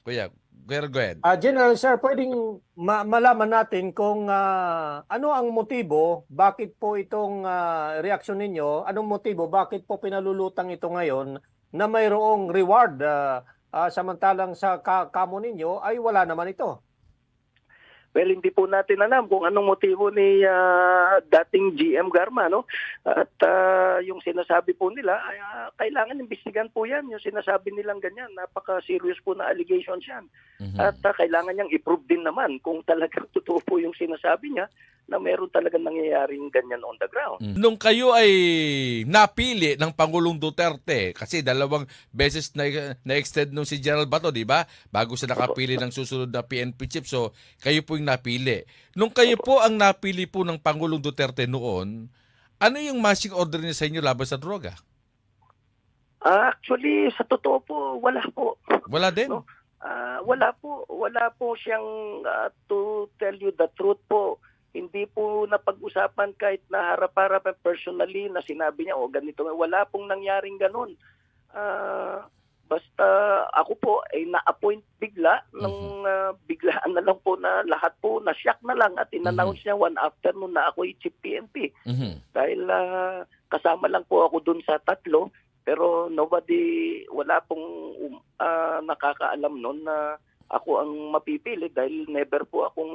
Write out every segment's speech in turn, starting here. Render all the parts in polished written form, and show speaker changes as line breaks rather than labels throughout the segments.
Kuya, go ahead.
General Sir, pwedeng malaman natin kung ano ang motibo, bakit po itong reaksyon ninyo, anong motibo, bakit po pinalulutang ito ngayon na mayroong reward samantalang sa kamo ninyo ay wala naman ito?
Well, hindi po natin alam kung anong motibo ni dating GM Garma, no? At yung sinasabi po nila, ay, kailangan imbestigan po yan. Yung sinasabi nilang ganyan, napaka-serious po na allegations yan. At kailangan niyang i-prove din naman kung talagang totoo po yung sinasabi niya na meron talagang nangyayaring ganyan on the ground.
Nung kayo ay napili ng Pangulong Duterte, kasi 2 beses na-extend nung si General Bato, di ba? Bago siya nakapili ng susunod na PNP chief. So, kayo po yung napili. Nung kayo po ang napili po ng Pangulong Duterte noon, ano yung marching order niya sa inyo laban sa droga?
Actually, sa totoo po, wala po.
Wala din?
No? Wala po siyang, to tell you the truth po, hindi po napag-usapan kahit na harap-harapan personally na sinabi niya, ganito. Wala pong nangyaring ganun. Basta ako po ay na-appoint bigla nung biglaan na lang po na lahat po na-shock na lang at in-announce niya one afternoon na ako ay Chief PNP. Dahil kasama lang po ako dun sa 3, pero wala pong nakakaalam nun na ako ang mapipili dahil never po akong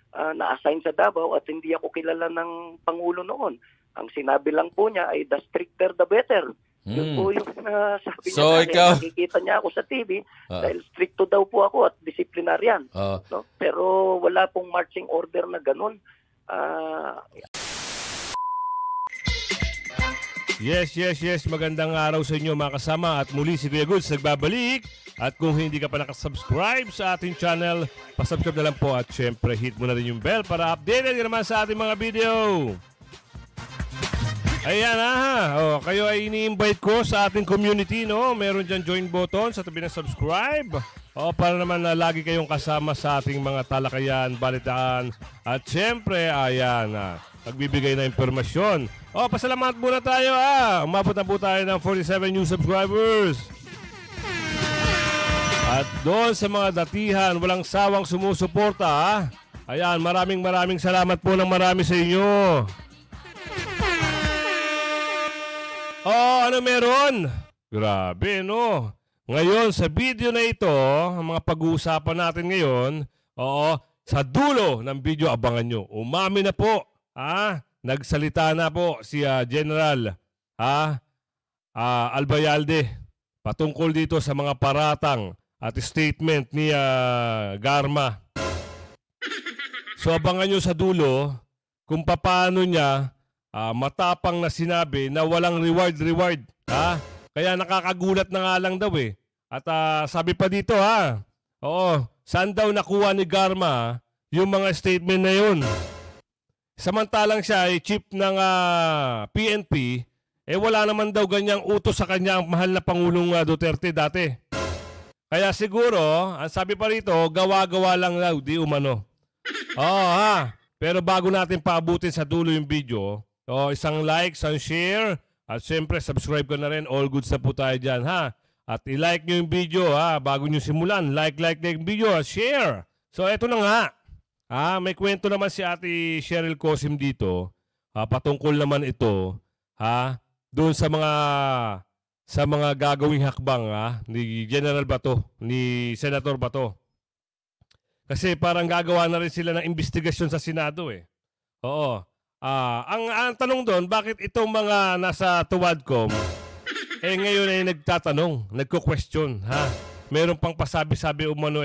na-assign sa Davao at hindi ako kilala ng Pangulo noon. Ang sinabi lang po niya ay the stricter the better. Yun po yung sabi
so,
niya. Nakikita niya ako sa TV dahil stricto daw po ako at disciplinaryan. No? Pero wala pong marching order na ganun.
Yes. Magandang araw sa inyo mga kasama at muli si Kuya Goods nagbabalik. At kung hindi ka pa nakasubscribe sa ating channel, pasubscribe na lang po at syempre hit mo na rin yung bell para updated ka naman sa ating mga video. Ayan kayo ay ini-invite ko sa ating community, no? Meron dyan join button sa tabi ng subscribe. Para naman na lagi kayong kasama sa ating mga talakayan, balitaan. At syempre, ayan nagbibigay na impormasyon. Pasalamat muna tayo Umabot na po tayo ng 47 new subscribers. At doon sa mga datihan, walang sawang sumusuporta Ayan, maraming salamat po ng marami sa inyo. Ano meron? Grabe, no? Ngayon, sa video na ito, ang mga pag-uusapan natin ngayon, sa dulo ng video, abangan nyo. Umami na po, nagsalita na po si General Albayalde patungkol dito sa mga paratang at statement ni Garma. So abangan nyo sa dulo kung paano niya matapang na sinabi na walang reward. Kaya nakakagulat na nga lang daw At sabi pa dito saan daw nakuha ni Garma yung mga statement na yun? Samantalang siya ay chief ng PNP, wala naman daw ganyang utos sa kanya ang mahal na Pangulong Duterte dati. Kaya siguro, ang sabi pa rito, gawa-gawa lang daw, di umano. Pero bago natin paabutin sa dulo yung video, isang like, isang share, at siyempre subscribe ka na rin. All goods na po tayo dyan, At i-like nyo yung video, bago nyo simulan. Like na yung video, share. So, eto na nga. May kwento naman si Ate Cheryl Cosim dito. Patungkol naman ito, doon sa mga gagawing hakbang ni General Bato, ni Senator Bato. Kasi parang gagawa na rin sila ng investigasyon sa Senado Ang tanong doon, bakit itong mga nasa Tuwadcom ngayon ay nagtatanong, nagko-question, Meron pang pasabi-sabi umano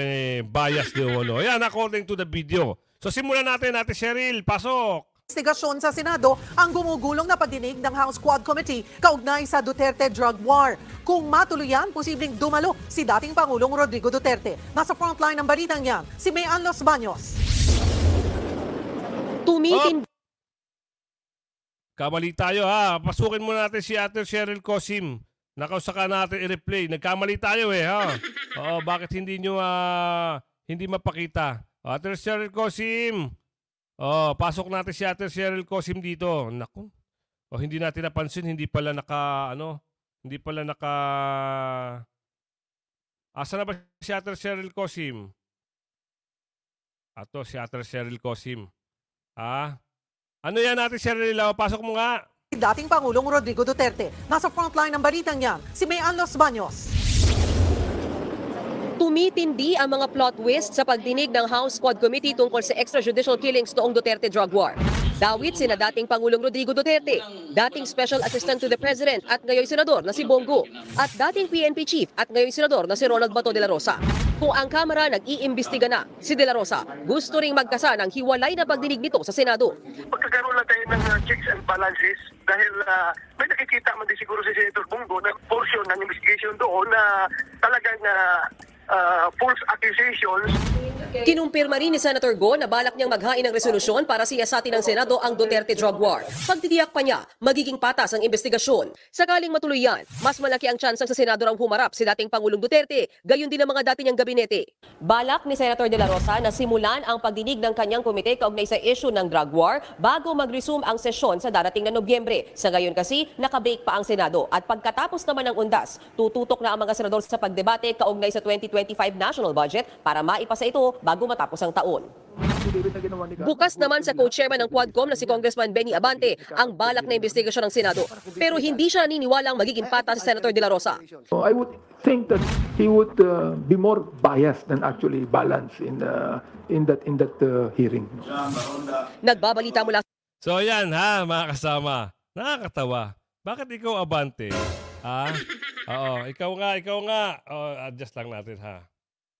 bias di umano. Ayan, according to the video. So simulan natin, Ate Cheryl, pasok!
Investigasyon sa Senado ang gumugulong na pagdinig ng House Quad Committee kaugnay sa Duterte drug war. Kung matuloy yan, posibleng dumalo si dating Pangulong Rodrigo Duterte. Nasa frontline ng balitang yan, si Mayan Los Baños.
Kamali tayo Pasukin muna natin si Ate Cheryl Cosim. Saka natin i-replay. Nagkamali tayo bakit hindi nyo hindi mapakita? Ate Cheryl Cosim. Pasok natin si Ate Cheryl Cosim dito. Naku. Hindi natin napansin, hindi pala naka Asa na ba si Ate Cheryl Cosim? Ato, si Ate Cheryl Cosim. Ano yan, Ate Cheryl? Pasok mo nga.
Dating Pangulong Rodrigo Duterte. Nasa frontline ng balitang yan, si Mayan Los Baños.
Tumitindi ang mga plot twist sa pagdinig ng House Quad Committee tungkol sa extrajudicial killings noong Duterte drug war. Dawit sina dating Pangulong Rodrigo Duterte, dating Special Assistant to the President at ngayon Senador na si Bongo, at dating PNP Chief at ngayon Senador na si Ronald Bato de la Rosa. Kung ang Kamara nag-iimbestiga na, si de la Rosa gusto ring magkasa ng hiwalay na pagdinig nito sa Senado.
Pagkakaroon lang tayo ng checks and balances dahil may nakikita man din siguro si Senator Bongo na portion ng investigation doon na talagang false accusations.
Kinumpirma rin ni Senator Go na balak niyang maghain ng resolusyon para siyasatin ng Senado ang Duterte drug war. Pagtitiyak pa niya, magiging patas ang investigasyon. Sakaling matuloy yan, mas malaki ang tsansang sa Senado rang humarap si dating Pangulong Duterte, gayon din ang mga dati niyang gabinete. Balak ni Senator De La Rosa na simulan ang pagdinig ng kanyang komite kaugnay sa issue ng drug war bago mag-resume ang sesyon sa darating na Nobyembre. Sa gayon kasi, nakabreak pa ang Senado at pagkatapos naman ng undas, tututok na ang mga senador sa pagdebate kaugnay sa 2025 national budget para maipasa ito bago matapos ang taon. Bukas naman sa co-chairman ng Quadcom na si Congressman Benny Abante ang balak na investigasyon ng Senado. Pero hindi siya naniniwalang magiging patas si Senator De La Rosa.
So I would think that he would be more biased than actually balanced in that hearing.
Nagbabalita mula
So yan ha, mga kasama. Nakakatawa. Bakit ikaw Abante? Oo, ikaw nga. Adjust lang natin ha.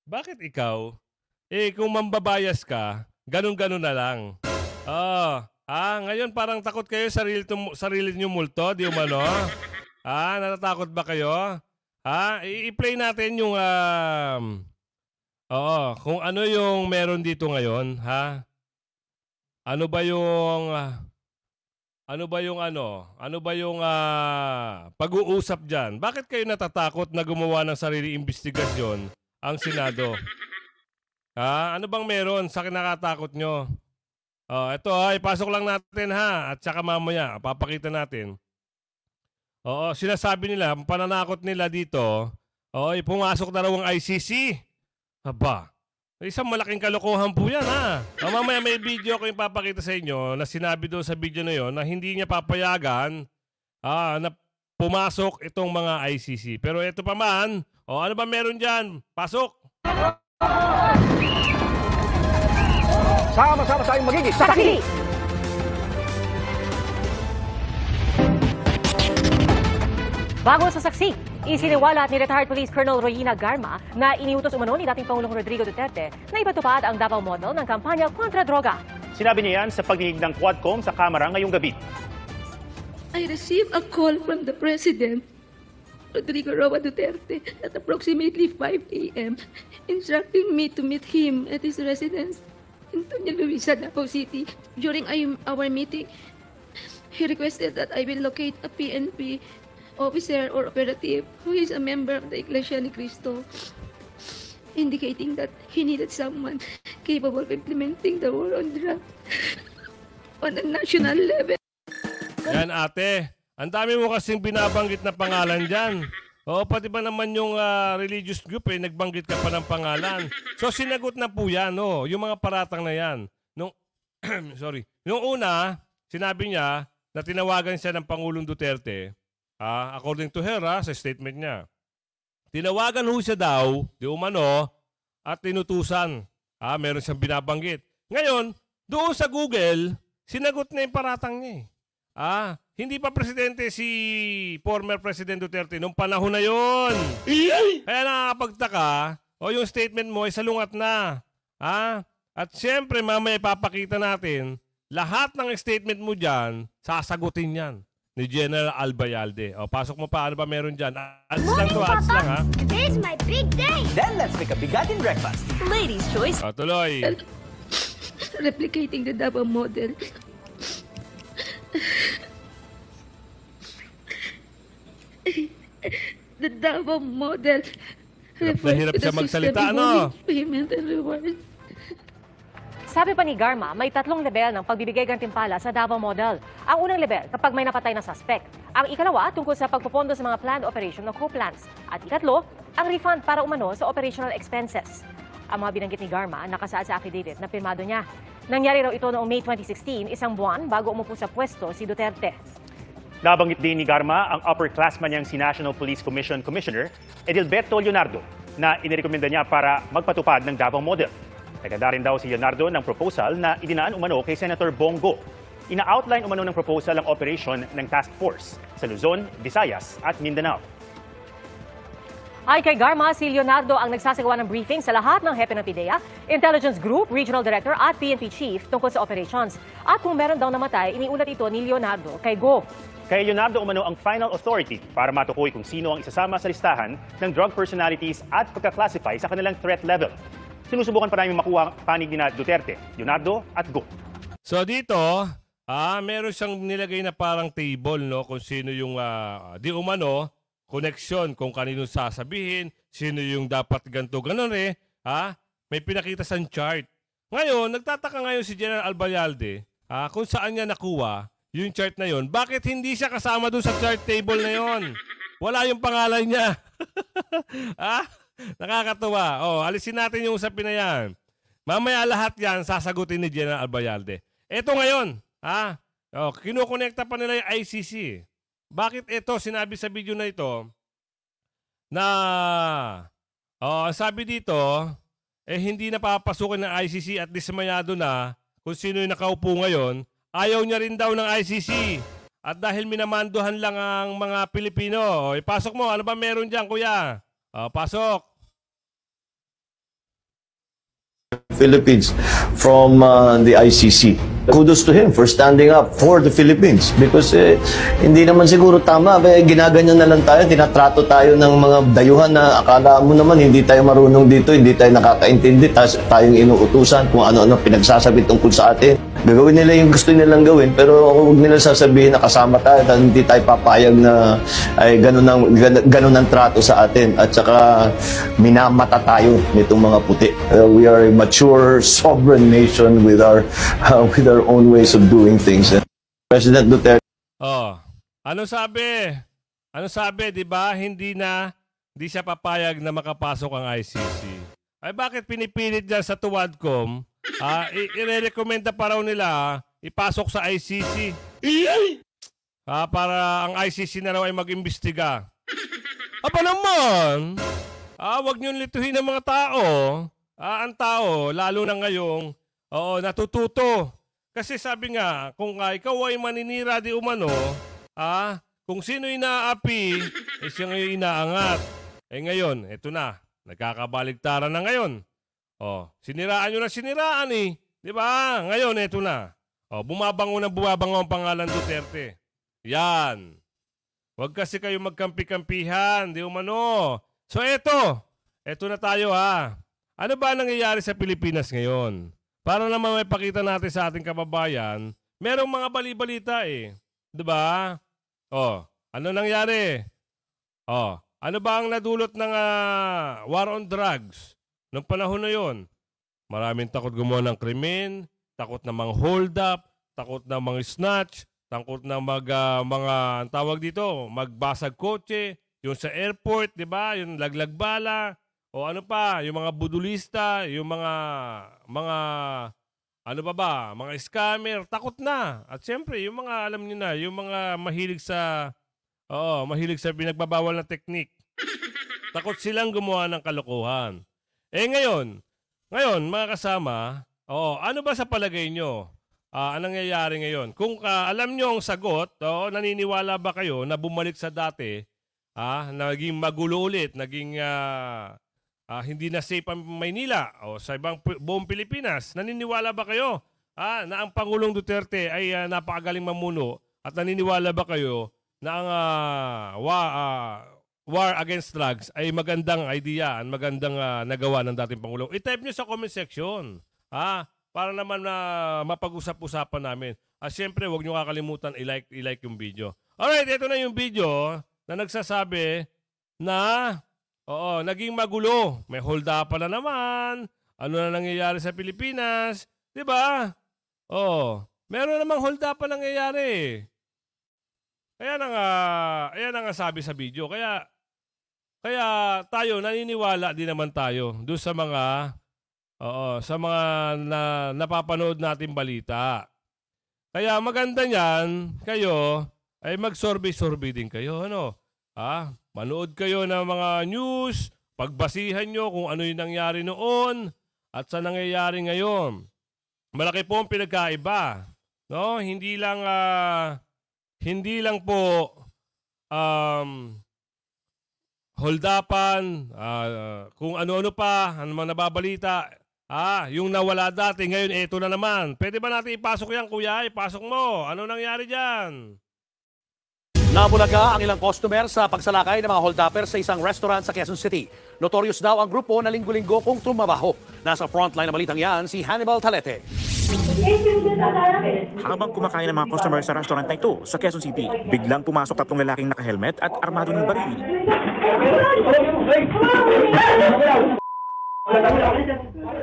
Bakit ikaw? Kung mambabayas ka, ganun-ganun na lang. Ngayon parang takot kayo sarili niyo multo, di umano? Natatakot ba kayo? I-play natin yung kung ano yung meron dito ngayon, ha? Ano ba yung pag-uusap diyan? Bakit kayo natatakot na gumawa ng sarili investigasyon ang Senado? Ano bang meron sa kinakatakot nyo? Ito ipasok lang natin ha. At saka mamaya, papakita natin. Sinasabi nila, pananakot nila dito, pumasok na raw ang ICC. Aba, isang malaking kalokohan po yan ha. Mamaya may video ko yung papakita sa inyo na sinabi doon sa video na yon na hindi niya papayagan na pumasok itong mga ICC. Pero ito pa man, ano ba meron dyan? Pasok!
Sama-sama tayong magiging saksi.
Bago sa saksi, isiniwalat ni retired Police Colonel Royina Garma na iniutos umano ni dating Pangulong Rodrigo Duterte na ipatupad ang Davao Model ng kampanya kontra droga.
Sinabi niya yan sa pagdinig ng Quadcom sa Kamara ngayong gabi.
I received a call from the President, Rodrigo Roa Duterte, at approximately 5 a.m. instructing me to meet him at his residence in Doña Luisa, Davao City. During our meeting, he requested that I will locate a PNP officer or operative who is a member of the Iglesia ni Cristo, indicating that he needed someone capable of implementing the war on drugs on a national level.
Yan ate, ang dami mo kasing binabanggit na pangalan dyan. Pati ba naman yung religious group nagbanggit ka pa ng pangalan. So sinagot na po yan, yung mga paratang na yan. Nung una, sinabi niya na tinawagan siya ng Pangulong Duterte, according to her sa statement niya. Tinawagan ho siya daw, di umano, at tinutusan. Meron siyang binabanggit. Ngayon, doon sa Google, sinagot na yung paratang niya. Hindi pa presidente si former President Duterte nung panahon na yon. Kaya nakakapagtaka, yung statement mo ay salungat na. At siyempre, mamaya ipapakita natin, lahat ng statement mo dyan, sasagutin yan ni General Albayalde. Pasok mo pa, ano ba meron dyan? Ads lang to, ads lang ha.
Today's my big day.
Then let's make a bigatin breakfast.
Ladies' choice.
Tuloy.
Replicating the Davao model. The Davao model.
Hirap na hirap siya magsalita, ano?
Payment and reward.
Sabi pa ni Garma, may 3 level ng pagbibigay gantimpala sa Davao Model. Ang unang level, kapag may napatay na suspect. Ang ikalawa, tungkol sa pagpupondo sa mga planned operation ng co-plans. At ikatlo, ang refund para umano sa operational expenses. Ang mga binanggit ni Garma nakasaad sa affidavit na pirmado niya. Nangyari raw ito noong May 2016, isang buwan bago umupo sa pwesto si Duterte.
Nabanggit din ni Garma ang upperclassman niyang si National Police Commission Commissioner Edilberto Leonardo na inirekomenda niya para magpatupad ng Davao Model. Naganda rin daw si Leonardo ng proposal na idinaan umano kay Senator Bongo. Ina-outline umano ng proposal ang operation ng task force sa Luzon, Visayas at Mindanao.
Ay kay Garma, si Leonardo ang nagsasagawa ng briefing sa lahat ng hepe ng PIDEA, Intelligence Group, Regional Director at PNP Chief tungkol sa operations. At kung meron daw namatay, iniulat ito ni Leonardo kay Go.
Kay Leonardo umano ang final authority para matukoy kung sino ang isasama sa listahan ng drug personalities at pagka-classify sa kanilang threat level. Sinusubukan pa namin makuha panig ni Duterte, Leonardo at Go.
So dito, meron siyang nilagay na parang table, no, kung sino yung di umano connection, kung kanino sasabihin, sino yung dapat ganito, ganun may pinakita sa chart. Ngayon, nagtataka ngayon si General Albayalde kung saan niya nakuha yung chart na yon. Bakit hindi siya kasama doon sa chart table na yon? Wala yung pangalan niya. Nakakatuwa. Alisin natin yung usapin na yan. Mamaya lahat yan sasagutin ni General Albayalde. Ito ngayon, kinukonekta pa nila yung ICC. Bakit ito, sinabi sa video na ito, na sabi dito, hindi napapasukin ng ICC at dismayado na kung sino yung nakaupo ngayon, ayaw niya rin daw ng ICC. At dahil minamanduhan lang ang mga Pilipino, ipasok mo, ano ba meron dyan, kuya? Pasok.
Philippines from the ICC. Kudos to him for standing up for the Philippines because hindi naman siguro tama. Ginaganyan na lang tayo, tinatrato tayo ng mga dayuhan na akala mo naman hindi tayo marunong dito, hindi tayo nakakaintindi, tayong inuutusan kung ano-ano pinagsasabi tungkol sa atin. Gagawin nila yung gusto nilang gawin pero huwag nila sasabihin na kasama tayo at hindi tayo papayag na ay ganun ang trato sa atin at saka minamata tayo nitong mga puti. We are a mature, sovereign nation with our own ways of doing things. President Duterte.
Ano sabi? Ano sabi, 'di ba? Hindi siya papayag na makapasok ang ICC. Ay bakit pinipilit diyan sa Tuwadcom? Irerekomenda pa raw nila ipasok sa ICC. Para ang ICC na raw ay mag-imbestiga. Aba naman! Wag niyong lituhin ang mga tao. Ang tao, lalo na ngayong, natututo. Kasi sabi nga, kung ikaw ay maninira di umano, kung sino inaapi, siya ngayon inaangat. Ngayon, eto na, nagkakabaligtaran na ngayon. Siniraan nyo na siniraan Di ba? Ngayon, eto na. Bumabango ang pangalan Duterte. Yan. Huwag kasi kayo magkampi-kampihan, di umano. So eto na tayo Ano ba nangyayari sa Pilipinas ngayon? Para naman may pakita natin sa ating kababayan, merong mga bali-balita Di ba? Ano nangyari? Ano ba ang nadulot ng war on drugs? Noong panahon na yon, maraming takot gumawa ng krimen, takot na mga hold up, takot na mga snatch, takot na mga tawag dito, magbasag kotse, yung sa airport, di ba? Yung laglag bala, o ano pa, yung mga budulista, yung mga ano ba, mga scammer, takot na. At siyempre, yung mga, alam niyo na, yung mga mahilig sa pinagbabawal na teknik. Takot silang gumawa ng kalokohan. Ngayon, mga kasama, ano ba sa palagay nyo? Anong nangyayari ngayon? Kung alam nyo ang sagot, naniniwala ba kayo na bumalik sa dati, naging magulo ulit, naging hindi na safe ang Maynila o sa ibang buong Pilipinas? Naniniwala ba kayo na ang Pangulong Duterte ay napakagaling mamuno at naniniwala ba kayo na ang war against drugs ay magandang idea, magandang nagawa ng dating Pangulong? I-type nyo sa comment section. Para naman na mapag-usap-usapan namin. Siyempre, huwag nyo kakalimutan i-like yung video. Alright, ito na yung video na nagsasabi na naging magulo. May hold up na naman. Ano na nangyayari sa Pilipinas? Di ba? Oh, meron namang hold up pa nangyayari. Ayan ang sabi sa video. Kaya tayo, naniniwala din naman tayo doon sa mga napapanood natin balita. Kaya maganda niyan, kayo ay mag-survey din kayo. Ano? Manood kayo ng mga news, pagbasihan nyo kung ano yung nangyari noon at sa nangyayari ngayon. Malaki po ang pinagkaiba. No? Hindi lang po holdapan, kung ano-ano pa, ano man nababalita. Yung nawala dati, ngayon eto na naman. Pwede ba natin ipasok yan, kuya? Ipasok mo. Ano nangyari dyan?
Nabulaga ang ilang customer sa pagsalakay ng mga holdupper sa isang restaurant sa Quezon City. Notorious daw ang grupo na linggo-linggo kung trumabaho. Nasa frontline na balitang yan, si Hannibal Talete.
Habang kumakain ng mga customer sa restaurant na ito sa Quezon City, biglang pumasok 3 lalaking naka-helmet at armado ng baril.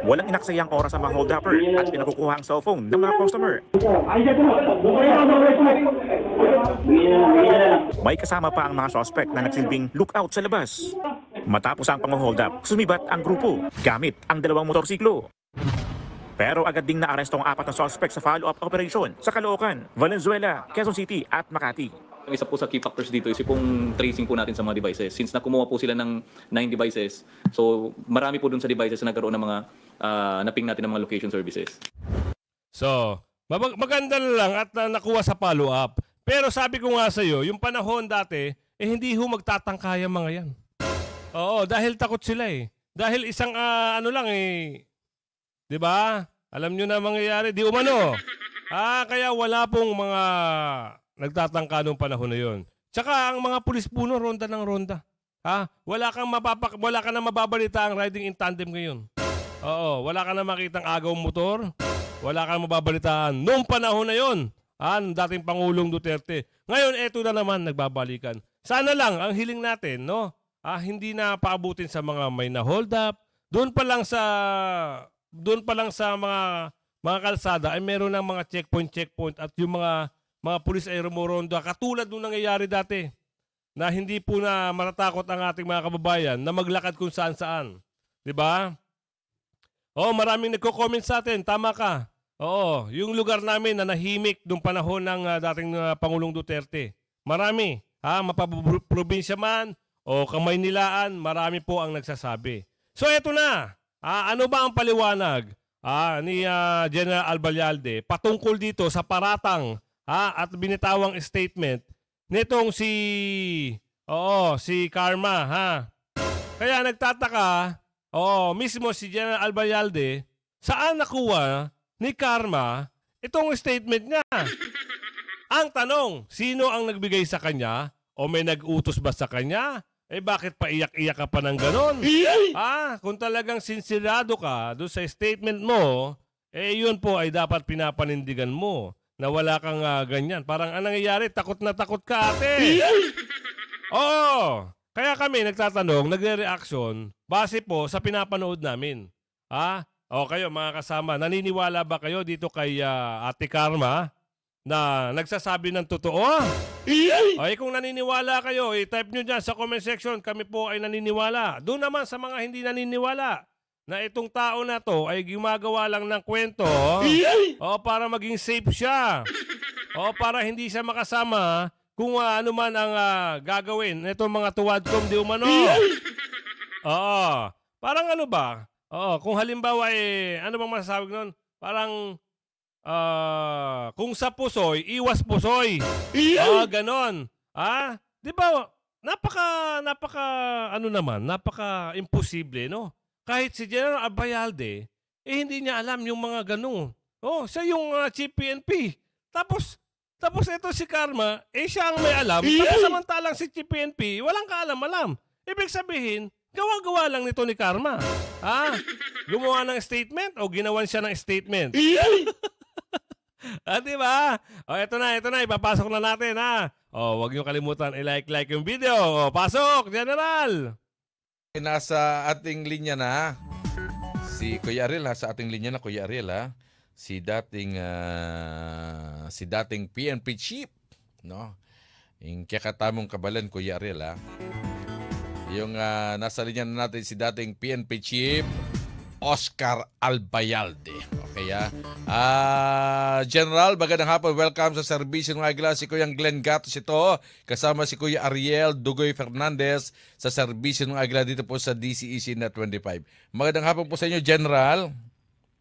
Walang inaksayang oras ang mga hold-upper at pinakukuha ang cellphone ng mga customer. May kasama pa ang mga suspect na nagsilbing lookout sa labas. Matapos ang pang-hold up, sumibat ang grupo gamit ang 2 motorsiklo. Pero agad ding naaresto ang 4 na suspect sa follow-up operation sa Caloocan, Valenzuela, Quezon City at Makati.
Ang isa po sa key factors dito is yung tracing po natin sa mga devices. Since nakumuha po sila ng 9 devices, so marami po dun sa devices na nagkaroon ng mga naping natin ng mga location services.
So, maganda na lang at nakuha sa follow-up. Pero sabi ko nga sa iyo, yung panahon dati, hindi ho magtatangkaya mga yan. Oo, dahil takot sila eh. Dahil isang di ba? Alam nyo na mangyayari, di umano. Kaya wala pong mga nagtatangka noong panahon na yun. Tsaka ang mga pulis puno, ronda ng ronda. Wala kang mababalita ang riding in tandem ngayon. Oo, wala kang na makitang agaw motor. Wala kang mababalitaan noong panahon na yun. Ng dating Pangulong Duterte. Ngayon, eto na naman, nagbabalikan. Sana lang, ang hiling natin, no? Hindi na paabutin sa mga may na-hold up. Doon pa lang sa mga kalsada ay meron ng mga checkpoint at yung mga pulis ay rumuronda katulad nung nangyayari dati na hindi po na matatakot ang ating mga kababayan na maglakad kung saan-saan. 'Di ba? Maraming nagko-comment sa atin, tama ka. Yung lugar namin na nahimik nung panahon ng dating Pangulong Duterte. Marami, mapaprobinsya man o Kamaynilaan, marami po ang nagsasabi. So eto na. Ano ba ang paliwanag ni General Albayalde patungkol dito sa paratang at binitawang statement nitong si Karma, Kaya nagtataka, mismo si General Albayalde, saan nakuha ni Karma itong statement niya? Ang tanong, sino ang nagbigay sa kanya o may nag-utos ba sa kanya? Bakit paiyak-iyak ka pa ng ganon? Kung talagang sinserado ka doon sa statement mo, yun po ay dapat pinapanindigan mo na wala kang ganyan. Parang anong nangyayari? Takot na takot ka, ate. Kaya kami nagtatanong, nagre-reaction base po sa pinapanood namin. Kayo mga kasama, naniniwala ba kayo dito kay Ate Karma na nagsasabi ng totoo? Kung naniniwala kayo, i-type nyo dyan sa comment section, kami po ay naniniwala. Doon naman sa mga hindi naniniwala na itong tao na to ay gumagawa lang ng kwento para maging safe siya. Para hindi siya makasama kung ano man ang gagawin nitong mga tuwadkom di umano. Parang ano ba? Kung halimbawa ano bang masasabi nun? Parang kung sa pusoy, iwas pusoy. Ganon. Di ba, napaka imposible, no? Kahit si General Albayalde, hindi niya alam yung mga ganon. Siya yung chief PNP. Tapos ito si Karma, siya ang may alam. Tapos samantalang si chief PNP, walang kaalam-alam. Ibig sabihin, gawa-gawa lang nito ni Karma. Gumawa ng statement o ginawan siya ng statement? Diba? Ito na, ipapasok na natin, huwag niyo kalimutan i-like yung video. Pasok, General!
Nasa ating linya na si Kuya Ariel, nasa ating linya na Kuya Ariel, si dating PNP chief, no? Yung kakatamong kabalan, Kuya Ariel, ha? Yung nasa linya na natin si dating PNP chief Oscar Albayalde. Okay, General, magandang hapon. Welcome sa serbisyo ng Agila. Si Kuya Glenn Gatos ito. Kasama si Kuya Ariel Dugoy Fernandez sa serbisyo ng Agila dito po sa DCEC Net 25. Magandang hapon po sa inyo, General.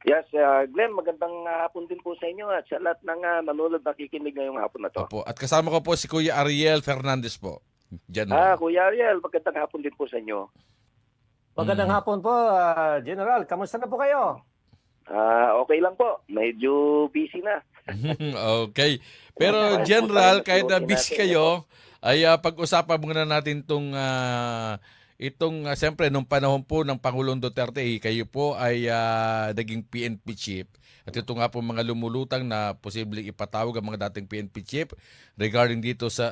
Yes, Glenn, magandang hapon din po sa inyo at sa lahat ng nanonood nakikinig ngayong hapon na to.
Opo. At kasama ko po si Kuya Ariel Fernandez po. General.
Kuya Ariel, magandang hapon din po sa inyo.
Magandang hapon po, General. Kamusta na po kayo?
Okay lang po. Medyo busy na.
Okay. Pero General, kahit na busy kayo, ay pag-usapan muna natin siyempre, nung panahon po ng Pangulong Duterte, kayo po ay naging PNP chief. At ito nga po mga lumulutang na posibleng ipatawag ang mga dating PNP chief regarding dito sa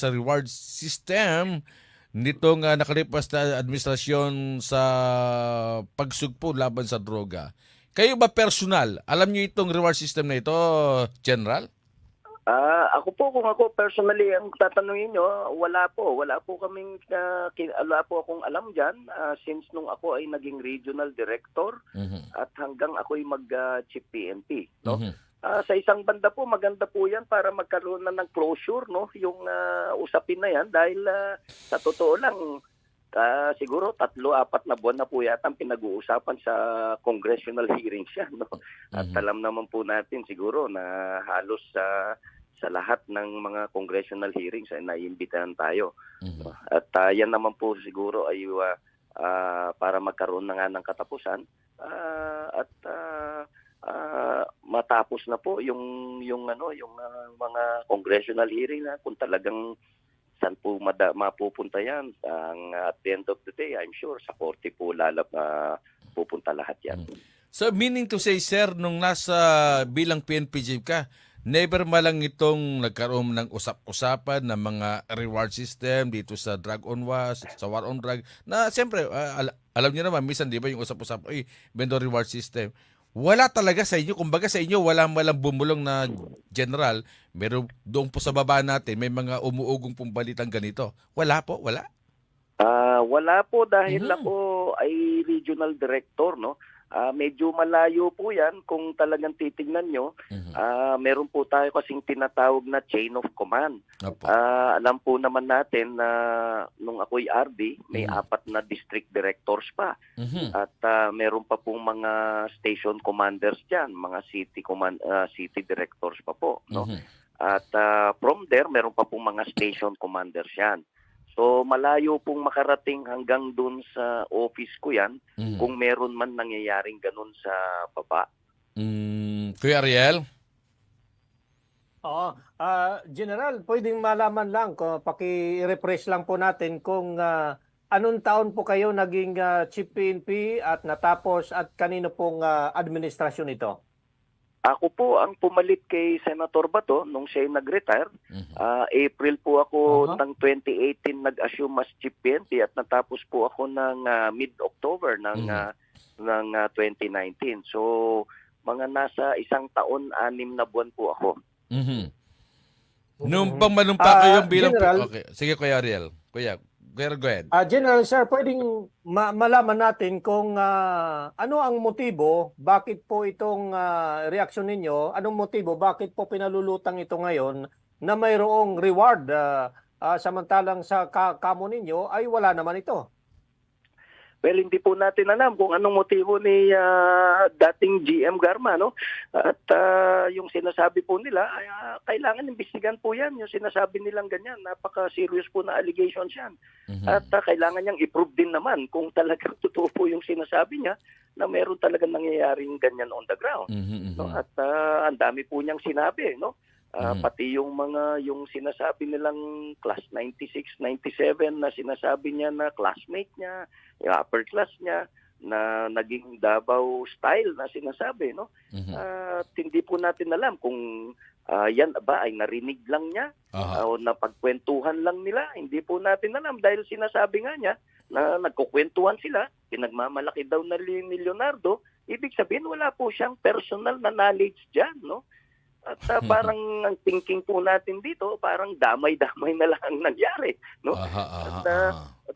reward system nitong nakalipas na administrasyon sa pagsugpo laban sa droga. Kayo ba personal, alam niyo itong reward system na ito, General?
Ako po, kung ako personally ang tatanungin nyo, wala po kaming wala po akong alam dyan since nung ako ay naging regional director at hanggang ako'y mag-chief PNP, no? Sa isang banda po, maganda po yan para magkaroon na ng closure, no? Yung usapin na yan dahil sa totoo lang, siguro 3-4 na buwan na po yata ang pinag-uusapan sa congressional hearings yan, no? At alam naman po natin siguro na halos sa lahat ng mga congressional hearings ay naiimbitahan tayo. No? At yan naman po siguro ay para magkaroon na nga ng katapusan at matapos na po yung mga congressional hearing na kung talagang saan po mapupunta yan. At the end of the day, I'm sure sa korte po pupunta lahat yan.
So meaning to say, sir, nung nasa bilang PNP chief ka, never malang itong nagkaroon ng usap-usapan ng mga reward system dito sa drug on was, sa war on drug, na siyempre, alam niyo naman, minsan di ba yung usap-usapan, vendor reward system, wala talaga sa inyo, kumbaga sa inyo, walang bumulong na general, meron doon po sa baba natin, may mga umuugong pong balitang ganito. Wala po, wala?
Wala po dahil ako ay regional director, no? Medyo malayo po yan kung talagang titignan nyo. Meron po tayo kasing tinatawag na chain of command. Alam po naman natin na nung ako'y RD, may 4 na district directors pa. At meron pa pong mga station commanders dyan, mga city directors pa po. No? At from there, meron pa pong mga station commanders yan. So malayo pong makarating hanggang dun sa office ko yan kung meron man nangyayaring ganun sa baba.
Kuya Ariel?
Oo. General, pwedeng malaman lang, paki-refresh lang po natin kung anong taon po kayo naging chief PNP at natapos at kanino pong administrasyon ito?
Ako po ang pumalit kay Senator Bato nung siya nag-retire. April po ako ng 2018 nag-assume as chief PNP at natapos po ako ng mid-October ng 2019. So mga nasa 1 taon, 6 na buwan po ako.
Nung manumpa kayong bilang...
General,
okay. Sige, Kuya Ariel. Kuya, go ahead.
General, sir, pwedeng malaman natin kung ano ang motibo, bakit po itong reaksyon ninyo, anong motibo, bakit po pinalulutang ito ngayon na mayroong reward samantalang sa kamo ninyo ay wala naman ito?
Well, hindi po natin alam kung anong motibo ni dating GM Garma, no? At yung sinasabi po nila, kailangan imbestigahan po yan. Yung sinasabi nilang ganyan, napaka-serious po na allegations yan. At kailangan niyang i-prove din naman kung talagang totoo po yung sinasabi niya na meron talagang nangyayaring ganyan on the ground. No? At ang dami po niyang sinabi, no? Pati yung sinasabi nilang class 96, 97 na sinasabi niya na classmate niya, yung upper class niya, na naging Davao style na sinasabi, no? At hindi po natin alam kung yan ba ay narinig lang niya o napagkwentuhan lang nila. Hindi po natin alam dahil sinasabi nga niya na nagkukwentuhan sila, pinagmamalaki daw na ni Leonardo ibig sabihin wala po siyang personal na knowledge dyan, no? At parang ang thinking po natin dito, parang damay-damay na lang ang nangyari, no? At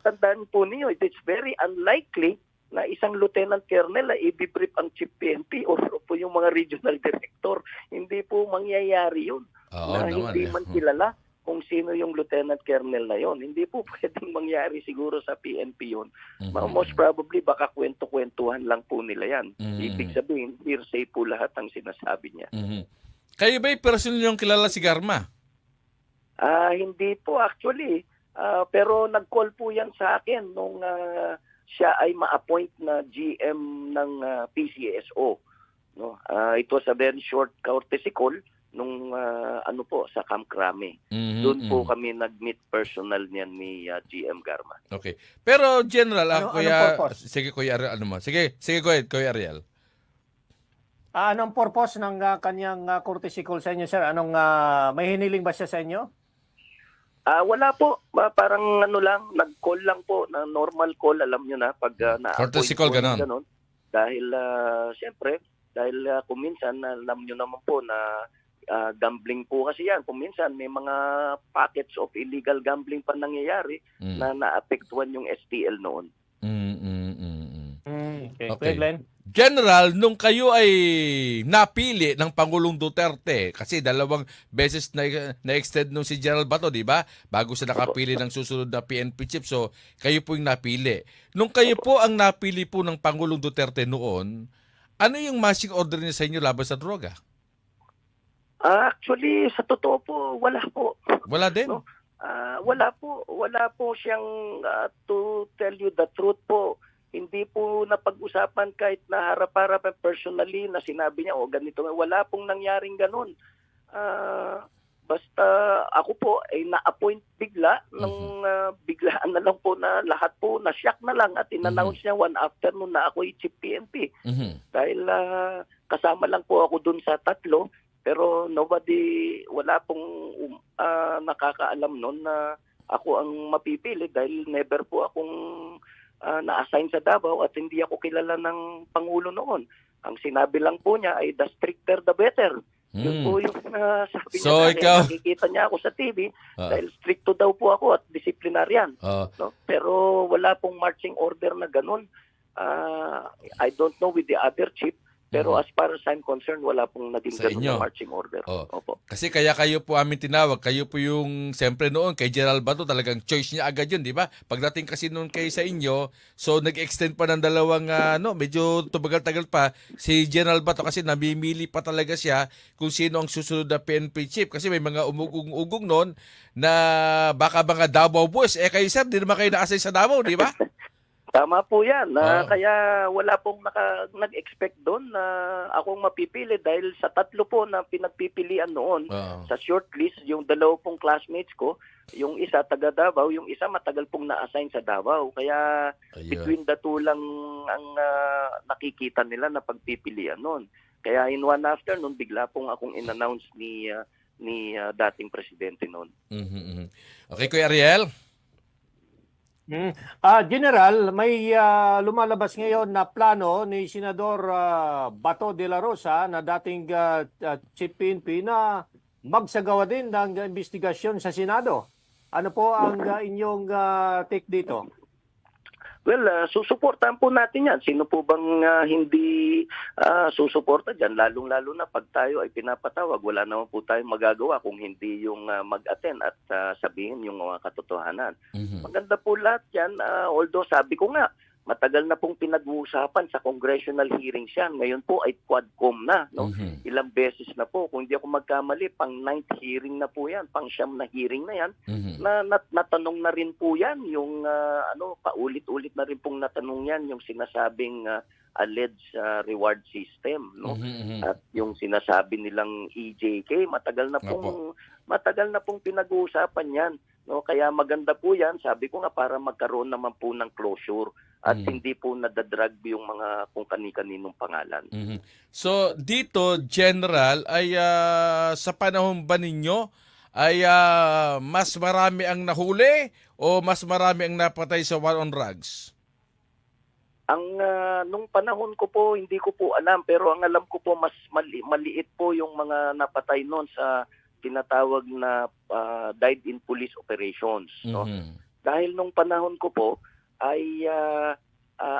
tandaan po niyo, it's very unlikely na isang lieutenant colonel na i-brief ang chief PNP o po yung mga regional director. Hindi po mangyayari yun. Na hindi man kilala kung sino yung lieutenant colonel na yon. Hindi po pwedeng mangyari siguro sa PNP yun. Most probably baka kwento-kwentuhan lang po nila yan. Ibig sabihin, hearsay po lahat ang sinasabi niya.
Kayo ba'y personal yung kilala si Garma?
Hindi po actually. Pero nag-call po yan sa akin nung siya ay ma-appoint na GM ng PCSO. No? It was a very short courtesy call nung sa Camp Crame. Doon po kami nag-meet personal niyan ni GM Garma.
Okay. Pero General, sige Kuya Ariel, Sige, go ahead, Kuya Ariel.
Anong purpose ng kanyang courtesy call sa inyo, sir? May hiniling ba siya sa inyo?
Wala po. Parang nag-call lang po, na normal call, alam nyo na, pag
courtesy call, ganon.
Dahil, siyempre, kung minsan, alam nyo naman po na gambling po kasi yan. Kung minsan, may mga packets of illegal gambling pa nangyayari na naapektuhan yung STL noon.
Okay. Glenn?
General, nung kayo ay napili ng Pangulong Duterte, kasi 2 beses na-extend nung si General Bato, di ba? Bago siya nakapili ng susunod na PNP chief. So, kayo po yung napili. Nung kayo po ang napili po ng Pangulong Duterte noon, ano yung marching order niya sa inyo laban sa droga?
Actually, sa totoo po, wala po.
Wala din?
No? Wala po. Wala po siyang, to tell you the truth po, hindi po napag-usapan kahit na harap-harap personally na sinabi niya, ganito. Wala pong nangyaring ganun. Basta ako po ay na-appoint bigla, nung biglaan na lang po na lahat po, na-shock na lang at in-announce niya one afternoon na ako ay chief PNP. Dahil kasama lang po ako dun sa 3, pero wala pong nakakaalam nun na ako ang mapipili dahil never po akong na-assign sa Davao at hindi ako kilala ng Pangulo noon. Ang sinabi lang po niya ay the stricter the better. Yun po yung sabi niya. Nakikita niya ako sa TV dahil stricto daw po ako at disciplinaryan. No? Pero wala pong marching order na ganun. I don't know with the other chief. Pero as far as I'm concerned, wala pong naging ganun na marching order. Opo.
Kasi kaya kayo po amin tinawag. Kayo po yung, siyempre noon, kay General Bato, talagang choice niya agad yun, di ba? Pagdating kasi noon kayo sa inyo, so nag-extend pa ng 2, medyo tumagal-tagal pa, si General Bato kasi namimili pa talaga siya kung sino ang susunod na PNP chief. Kasi may mga umugong-ugong noon na baka mga Davao boys. Kayo sir, di naman kayo na-assign sa Davao, di ba?
Tama po yan. Kaya wala pong nag-expect doon na akong mapipili dahil sa 3 po na pinagpipilian noon sa shortlist, yung 2 pong classmates ko, yung isa taga Davao, yung isa matagal pong na-assign sa Davao. Kaya between the 2 lang ang nakikita nila na pagpipilian noon. Kaya in one afternoon, bigla pong akong in-announce ni dating presidente noon.
Okay, Kuya Ariel?
General, may lumalabas ngayon na plano ni Senador Bato de la Rosa na dating Chief PNP na magsagawa din ng investigasyon sa Senado. Ano po ang inyong take dito?
Well, susuportahan po natin yan. Sino po bang hindi susuporta dyan? Lalong-lalo na pag tayo ay pinapatawag, wala naman po tayong magagawa kung hindi yung mag-attend at sabihin yung mga katotohanan. Maganda po lahat yan. Although sabi ko nga, matagal na pong pinag-uusapan sa congressional hearings yan. Ngayon po ay quadcom na. No? Ilang beses na po. Kung hindi ako magkamali, pang 9th hearing na po yan. Pang 9 na hearing na yan. Natanong na rin po yan. Yung paulit-ulit na rin pong natanong yan. Yung sinasabing alleged reward system. No? At yung sinasabi nilang EJK, matagal na pong pinag-uusapan yan. No, kaya maganda po yan, sabi ko nga, para magkaroon naman po ng closure at hindi po nadadrag yung mga kung kani-kaninong pangalan.
So dito, General, ay sa panahon ba ninyo ay mas marami ang nahuli o mas marami ang napatay sa war on drugs?
Nung panahon ko po, hindi ko po alam, pero ang alam ko po mas maliit po yung mga napatay noon sa tinatawag na died in police operations, no? Dahil nung panahon ko po ay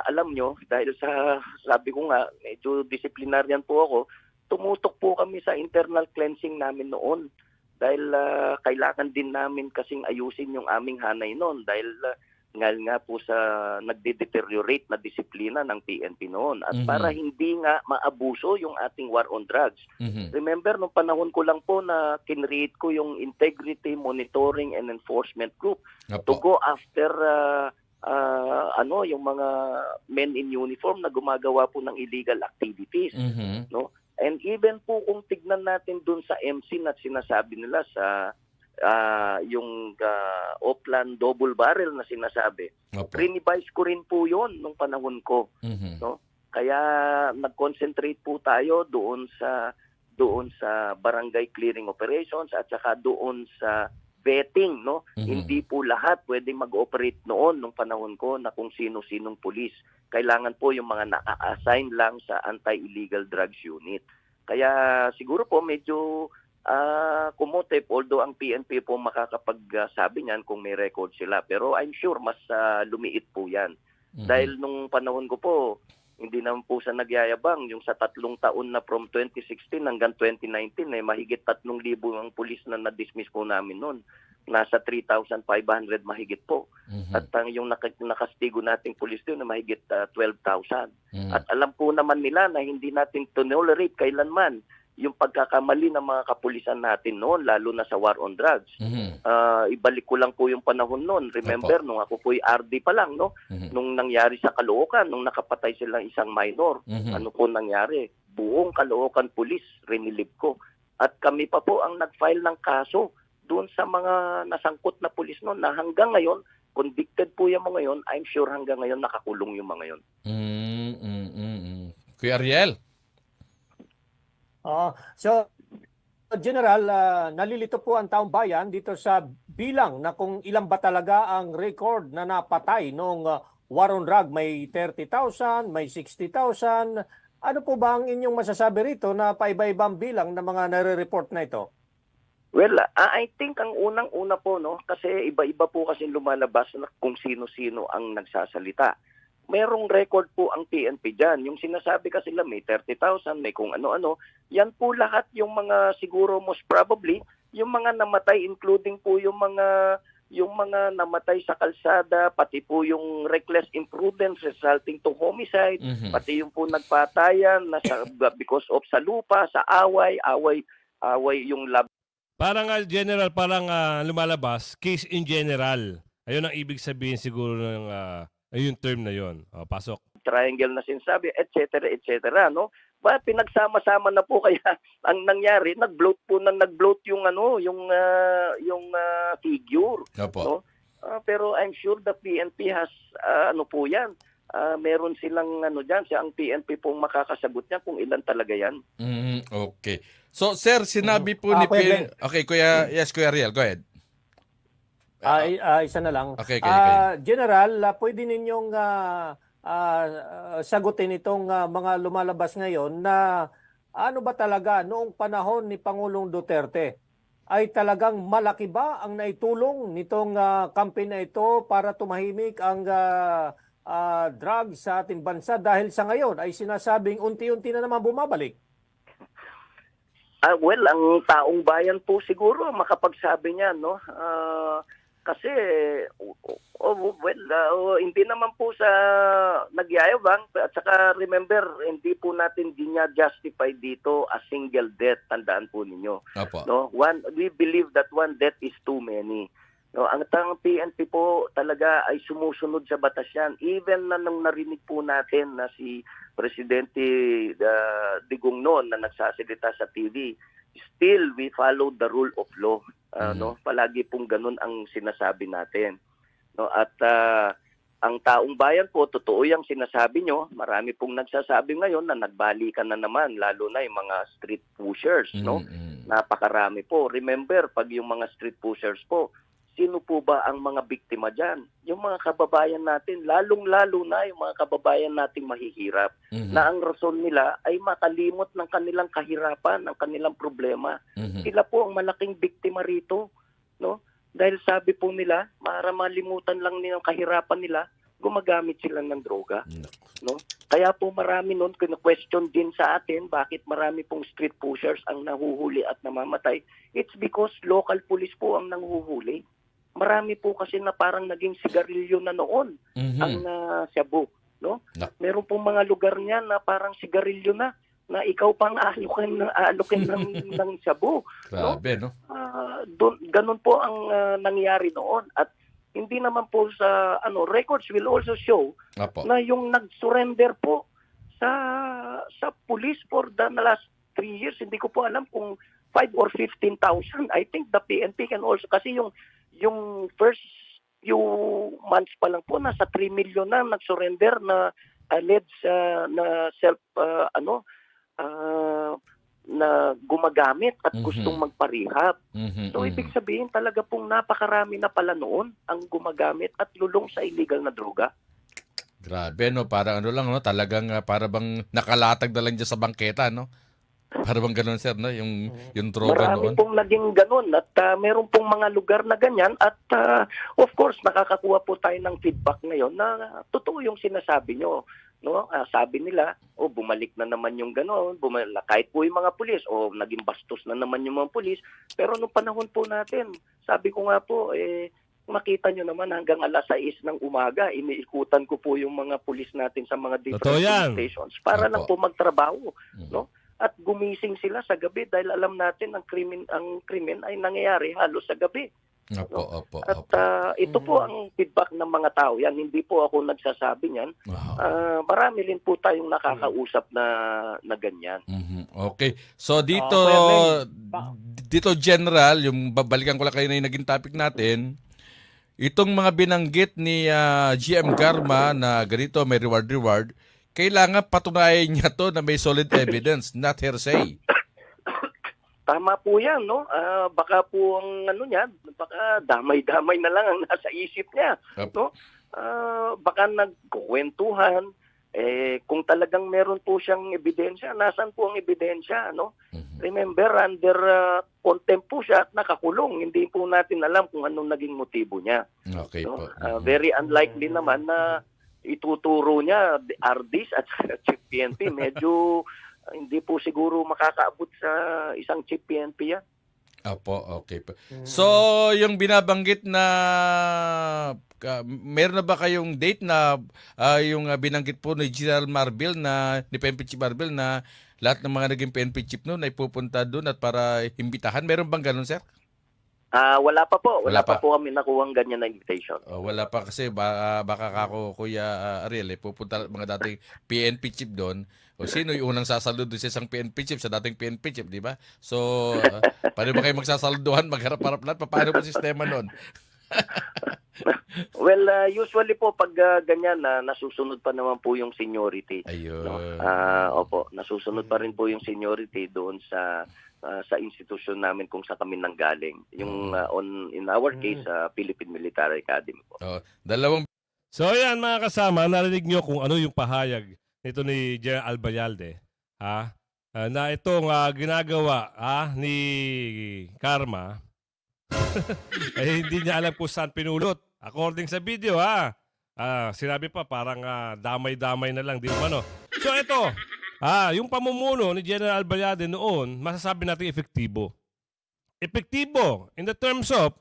alam nyo, dahil sa sabi ko nga medyo disciplinarian po ako, tumutok po kami sa internal cleansing namin noon. Dahil kailangan din namin kasing ayusin yung aming hanay noon dahil nga po sa nagde-deteriorate na disiplina ng PNP noon at para hindi nga maabuso yung ating war on drugs. Remember, nung panahon ko lang po na kinreate ko yung Integrity Monitoring and Enforcement Group to go after yung mga men in uniform na gumagawa po ng illegal activities. No? And even po kung tignan natin dun sa MC na sinasabi nila sa yung Oplan double barrel na sinasabi. Revise ko rin po yon nung panahon ko. No? Kaya nag-concentrate po tayo doon sa barangay clearing operations at saka doon sa vetting, no? Hindi po lahat pwedeng mag-operate noon nung panahon ko na kung sino-sinong pulis. Kailangan po yung mga naka-assign lang sa anti-illegal drugs unit. Kaya siguro po medyo kumotep, although ang PNP po makakapagsabi niyan kung may record sila. Pero I'm sure mas lumiit po yan. Dahil nung panahon ko po, hindi naman po sa nagyayabang. Yung sa 3 taon na from 2016 hanggang 2019, mahigit 3,000 ang pulis na na-dismiss po namin noon. Nasa 3,500 mahigit po. At yung nakastigo nating pulis doon na mahigit 12,000. At alam po naman nila na hindi natin tolerate kailanman yung pagkakamali ng mga kapulisan natin noon, lalo na sa war on drugs. Ibalik ko lang po yung panahon noon. Remember, nung ako po'y RD pa lang, no? Nung nangyari sa Caloocan, nung nakapatay silang isang minor, ano po nangyari? Buong Caloocan Police, rinilib ko. At kami pa po ang nag-file ng kaso doon sa mga nasangkot na pulis noon na hanggang ngayon, convicted po yung mga yon. I'm sure hanggang ngayon nakakulong yung mga yon.
Kuya Ariel?
So, General, nalilito po ang taong bayan dito sa bilang na kung ilan ba talaga ang record na napatay noong war on drug. May 30,000, may 60,000. Ano po ba ang inyong masasabi rito na paiba-ibang bilang ng mga nare-report na ito?
Well, I think ang unang-una po, no, kasi iba-iba po kasi lumalabas na kung sino-sino ang nagsasalita. Merong record po ang PNP dyan. Yung sinasabi kasi nila may 30,000, may kung ano-ano. Yan po lahat yung mga siguro most probably, yung mga namatay including po yung mga namatay sa kalsada, pati po yung reckless imprudence resulting to homicide, pati yung po nagpatayan because of sa lupa, sa away yung lab.
Parang General, lumalabas, case in general. Ayun ang ibig sabihin siguro ng yung term na yon. Pasok.
Triangle na sinasabi, etc., no? Ba pinagsama-sama na po kaya ang nangyari, nag-bloat yung figure, no? Pero I'm sure the PNP has po yan. Meron silang diyan, ang PNP pong makakasagot niya kung ilan talaga yan.
Okay. So sir, sinabi po ni Okay, Kuya Ariel, go ahead.
Isa na lang.
Okay.
General, pwede ninyong sagutin itong mga lumalabas ngayon na ano ba talaga noong panahon ni Pangulong Duterte ay talagang malaki ba ang naitulong nitong campaign na ito para tumahimik ang drugs sa ating bansa dahil sa ngayon ay sinasabing unti-unti na naman bumabalik?
Well, ang taong bayan po siguro makapagsabi niya, no? Kasi hindi naman po sa nagyayabang at saka remember, hindi po natin justify dito a single death, tandaan po ninyo. No, we believe that one death is too many. No, ang PNP po talaga ay sumusunod sa batas yan. Even na nung narinig po natin na si Presidente Digong noon na nagsasalita sa TV, still we follow the rule of law. No, palagi pong ganun ang sinasabi natin. No, at ang taong bayan po, totoo yung sinasabi nyo, marami pong nagsasabi ngayon na nagbalikan na naman, lalo na yung mga street pushers, no? Napakarami po. Remember, pag yung mga street pushers po, sino po ba ang mga biktima dyan? Yung mga kababayan natin, lalong-lalo na yung mga kababayan nating mahihirap, na ang rason nila ay makalimot ng kanilang kahirapan, ng kanilang problema. Sila po ang malaking biktima rito, no? Dahil sabi po nila, para malimutan lang nilang kahirapan nila, gumagamit sila ng droga. No? Kaya po marami nun question din sa atin bakit marami pong street pushers ang nahuhuli at namamatay. It's because local police po ang nanguhuli. Marami po kasi na parang naging sigarilyo na noon ang Cebu. No? Meron pong mga lugar niya na parang sigarilyo na ikaw pang aalukin ng Cebu.
Grabe, no?
Ganun po ang nangyari noon. At hindi naman po sa records will also show na yung nag-surrender po sa police for the last 3 years, hindi ko po alam kung 5 or 15,000. I think the PNP can also, kasi yung first few months pa lang po, nasa 3 million na nag-surrender na alleged na na gumagamit at gustong magparehab. So ibig sabihin talaga pong napakarami na pala noon ang gumagamit at lulong sa illegal na droga.
Grabe, no? Parang lang, no? Talagang para bang nakalatag na lang dyan sa bangketa, no? Para bang ganun, sir, no? Yung droga
Marami
noon.
pong naging ganun at meron pong mga lugar na ganyan at of course nakakakuha po tayo ng feedback ngayon na totoo yung sinasabi nyo. No, sabi nila, bumalik na naman yung gano'n, kahit po yung mga pulis, naging bastos na naman yung mga pulis. Pero nung panahon po natin, sabi ko nga po, makita nyo naman hanggang alas 6 ng umaga, iniikutan ko po yung mga pulis natin sa mga different police stations para lang po magtrabaho. No? At gumising sila sa gabi dahil alam natin ang krimen ay nangyayari halos sa gabi. At ito po ang feedback ng mga tao. Yan, hindi po ako nagsasabi niyan. Marami rin po tayong nakakausap na ganyan.
Okay. So dito General, yung babalikan ko lang kayo na yung naging topic natin, itong mga binanggit ni GM Garma na ganito, may reward, kailangan patunayan niya to na may solid evidence, not hearsay.
Tama po yan, no? Baka po ang baka damay-damay na lang ang nasa isip niya, no? Baka nagkukwentuhan, kung talagang meron po siyang ebidensya, nasan po ang ebidensya, no? Remember, under contempt po siya at nakakulong. Hindi po natin alam kung anong naging motibo niya.
Okay po.
Very unlikely naman na ituturo niya RDs at Chief PNP. Medyo hindi po siguro makakaabot sa isang Chief PNP yan.
Okay po. So, yung binabanggit na meron na ba kayong date na yung binanggit po ni General Marbil ni PNP Chief Marbil na lahat ng mga naging PNP Chief noon ay pupunta doon at para imbitahan? Meron bang ganun, sir?
Wala pa po. Wala pa po kami nakuha ng ganyan na invitation.
Wala pa kasi baka kako Kuya Ariel pupunta mga dating PNP Chief doon. Sino yung unang sasaludo sa isang PNP Chief sa dating PNP Chief, di ba? So, paano ba kayo magsasaluduhan, magharap-harap lahat? Paano po sistema noon?
Well, usually po pag ganyan nasusunod pa naman po yung seniority.
Ayun.
No? Opo, nasusunod pa rin po yung seniority doon sa institusyon namin kung sa kami nanggaling. Yung in our case, Philippine Military Academy po.
So yan mga kasama, narinig nyo kung ano yung pahayag nito ni General Albayalde, na itong ginagawa ni Garma ay hindi niya alam kung saan pinulot. According sa video, sinabi pa parang damay-damay na lang, di ba, no? So ito, yung pamumuno ni General Albayalde noon, masasabi natin epektibo. Epektibo in terms of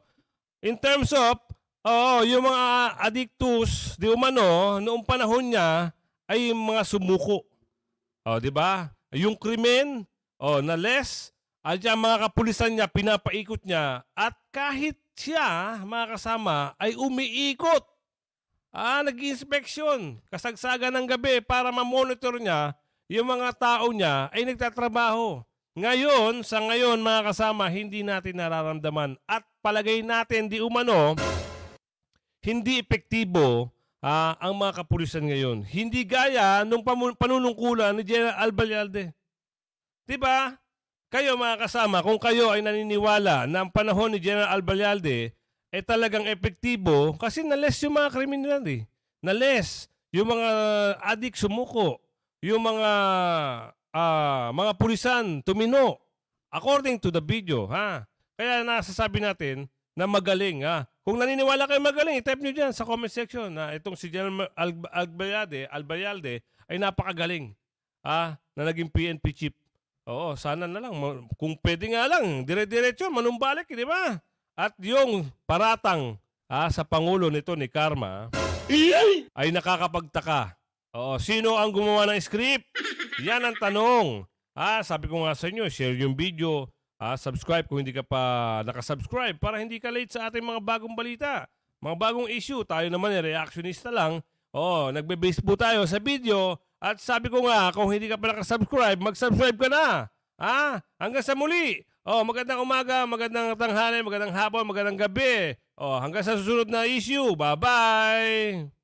yung mga addictus, di umano, noong panahon niya ay mga sumuko. Di ba? Yung krimen, na less, at yung mga kapulisan niya, pinapaikot niya, at kahit siya, mga kasama, ay umiikot. Nag-inspeksyon, kasagsaga ng gabi para ma-monitor niya, yung mga tao niya ay nagtatrabaho. Ngayon, sa ngayon, mga kasama, hindi natin nararamdaman. At palagay natin, di umano, hindi epektibo ang mga kapulisan ngayon. Hindi gaya nung panunungkulan ni General Albayalde. Diba? Kayo mga kasama, kung kayo ay naniniwala na ang panahon ni General Albayalde talagang epektibo kasi na-less yung mga kriminal Na-less. Yung mga adik sumuko. Yung mga pulisan tumino. According to the video, ha? Kaya nasasabi natin na magaling, ha? Kung naniniwala kayo magaling, i-type nyo dyan sa comment section na itong si General Albayalde ay napakagaling, ha? Na naging PNP chief. Oo, sana na lang. Kung pwede nga lang, dire-diretso, manumbalik, di ba? At yung paratang sa Pangulo nito ni Karma ay nakakapagtaka. Oo, sino ang gumawa ng script? Yan ang tanong. Sabi ko nga sa inyo, share yung video, subscribe kung hindi ka pa nakasubscribe para hindi ka late sa ating mga bagong balita. Mga bagong issue, tayo naman reactionista lang. Nagbe-base po tayo sa video at sabi ko nga, kung hindi ka pa nakasubscribe, mag-subscribe ka na. Hanggang sa muli. Magandang umaga, magandang tanghali, magandang hapon, magandang gabi. Hanggang sa susunod na issue. Bye-bye!